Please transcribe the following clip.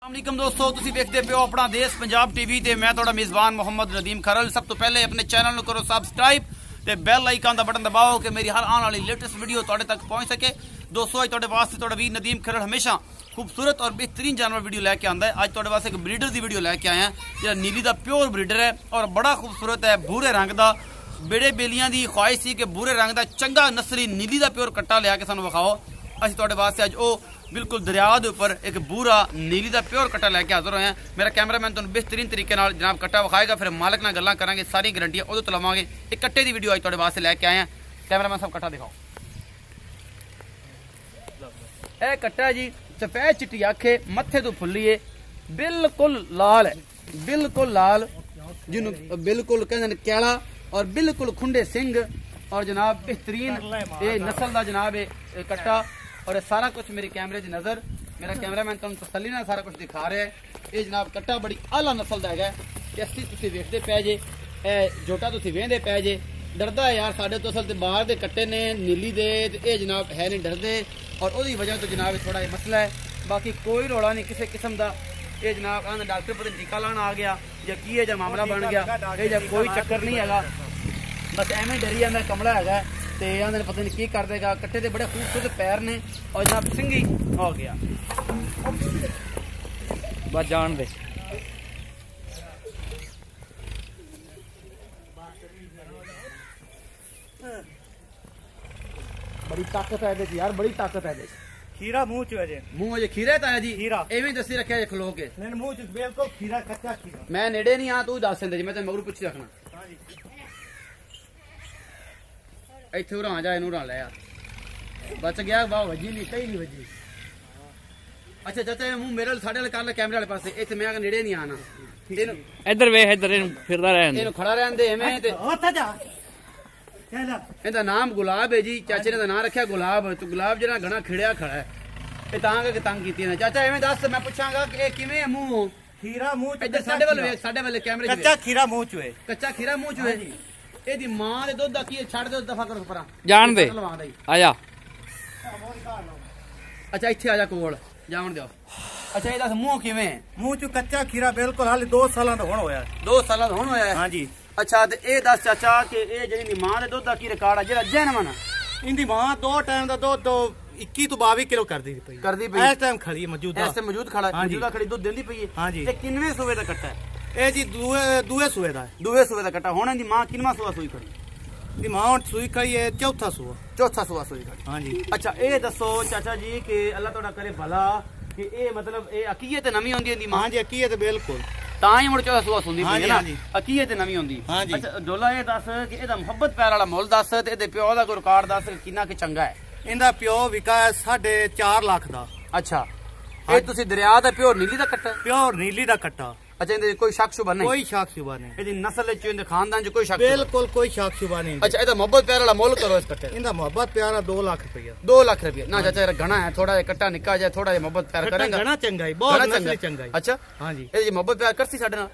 अस्सलामुअलैकुम दोस्तों, तुसी देखते पे हो अपना देश पंजाब टीवी ते मैं तुहाडा मेज़बान मोहम्मद नदीम खरल। सब तो पहले अपने चैनल को करो सब्सक्राइब ते बेल आइकन का बटन दबाओ कि मेरी हर आने वाली लेटेस्ट वीडियो तुहाडे तक पहुंच सके। दोस्तों अज तुहाडे वास्ते तुहाडा वीर नदीम खरल हमेशा खूबसूरत और बेहतरीन जानवर वीडियो लैके आंदा है। अज तुहाडे वास्ते एक ब्रीडर की वीडियो लैके आए हैं जो नीली का प्योर ब्रीडर है और बड़ा खूबसूरत है। भूरे रंग का बेड़े बेलियां की ख्वाहिश सी कि भूरे रंग का चंगा नस्ली नीली का प्योर कट्टा लिया के सानू विखाओ। असं तुहाडे वास्ते अज वो बिल्कुल दरिया के उपर एक बूरा नीली का प्योर कट्टा लैके हाजिर होए हैं। मेरा कैमरामैन तुहानू बेहतरीन तरीके नाल जनाब कट्टा विखाएगा, फिर मालिक नाल गल्लां करांगे, सारी गारंटियां उहदे तो लवांगे। एक कट्टे की वीडियो अज तुहाडे वास्ते लैके आए हैं। कैमरामैन साहब कट्टा दिखाओ। यह कट्टा जी सफेद चिट्टी अख है, मत्थे तो फुल्ली है, बिल्कुल लाल है, बिल्कुल लाल जिन्होंने बिल्कुल कहते कैला और बिल्कुल खुंडे सिंह और जनाब बेहतरीन ये नस्ल का जनाब ये कट्टा और सारा कुछ मेरे कैमरे की नज़र मेरा कैमरामैन तुम तसल्ली ना सारा कुछ दिखा रहा है। ये जनाब कट्टा बड़ी आला नस्ल का है। अस्सी तुम वेखते पै जे, जोटा तुम वेहते पै जे, डरदा है यार साढ़े तो असल बाहर के कट्टे ने नीली दे ये जनाब है नहीं डरते और उसकी वजह तो जनाब थोड़ा ये मसला है। बाकी कोई रौला नहीं किसी किस्म का। ये जनाब आंदा डॉक्टर पता टीका लाना आ गया या की है, मामला बन गया, ये कोई चक्कर नहीं है, बस एवं डरी है मैं कमला है तो आंदे पता नहीं की कर देगा। कट्टे के बड़े खूबसूरत पैर ने और जनाब सिंगी हो गया बस जान दे। बड़ी ताकत है यार, बड़ी ताकत है। खीरा मुंह च है, मुंह अजे खीरा ताया जी, खीरा एवं दसी रखा है खलो के मुंह च बिल्कुल खीरा, कच्चा खीरा। मैं नेड़े नहीं आ, तू दस देंदे जी, मैं तेन मगरू पुछ रखना। इत्थे उरा जा, इनू उरा ले यार, बच गया वाह, वजी नहीं, कहीं नहीं वजी। अच्छा चाचा मुंह मेरे साढ़े वाले कर ले कैमरे वाले पासे, इत्थे मैं नेड़े नहीं आना। इधर वे इधर फिरदा रहन इनु खड़ा रहन दे एवें ते ओथे जा। इहदा नाम गुलाब है जी, चाचे ने नाम रखा गुलाब। तो गुलाब जरा घना खिड़िया खड़ा है, ये तां करके तंग कीती ने। चाचा एवें दस, मैं पूछांगा कि किवें है मुंह? खीरा मुंह च, इधर साढ़े वाले वेख, साढ़े वाले कैमरे च कच्चा खीरा मुंह च है। कच्चा खीरा मुंह च है जी। एदी मां दे दुध दा की छड़ दे दफा करो परा जान दे आजा। अच्छा इत्थे आजा कोल जावन दियो। अच्छा ये दस मुंह किवें है? मुंह च कच्चा खीरा बिल्कुल हाले 2 साल दा हुण होया। 2 साल दा हुण होया है? हां जी। अच्छा ते ए दस चाचा कि ए जेडी मां दे दुध दा की रिकॉर्ड है जेड़ा जैनवन इंदी मां 2 टाइम दा दुध 21 तो 22 किलो करदी पई। करदी पई इस टाइम खड़ी मौजूदा, ऐसे मौजूद खड़ा है, मौजूदा खड़ी दुध देंदी पई है। हां जी। ते किनवे सूबे दा कट्टा है? ए जी दूए सूए दा है। दूवे सूबे दा कट्टा। हुण इंदी मां किनवा सूआ सूई खड़ी? इंदी मां हुण सूई खड़ी है चौथा सूआ। चौथा सूआ सूई खड़ी। हां जी। अच्छा ए दसो चाचा जी कि अल्लाह तोड़ा करे भला कि ए मतलब ए अकीये ते नवी होंदी इंदी मां? हां जी, अकीये ते बिल्कुल तां ही मुड़ चौथा सूआ सुंदी हां पई जी। है हां ना, जी। अकीये ते नवी होंदी। हां जी। अच्छा डोला ए दस कि एदा मोहब्बत प्यार वाला मुल दस ते एदे प्यो दा कोई रिकॉर्ड दस किन्ना कि चंगा है? इंदा प्यो विका है 4.5 लाख दा। अच्छा ये तुसी दरिया दा प्योर नीली दा कट्टा? प्योर नीली दा कट्टा। अच्छा इंदे कोई शक शुबा नहीं? कोई शक शुबा नहीं। इहदी नस्ल च इंदे खानदान च कोई शक शुबा? बिल्कुल कोई शक शुबा नहीं। अच्छा एदा मोहब्बत प्यार वाला मुल करो इस कट्टे? इंदा मोहब्बत प्यारा 2 लाख रुपया। 2 लाख रुपया ना चाचा यार घना है, थोड़ा ये कट्टा निक्का जाए, थोड़ा ये मोहब्बत प्यार करेंगा? घना चंगा है, बहुत घना नस्ली चंगा है। अच्छा हां जी। ये मोहब्बत प्यार करसी साडे नाल?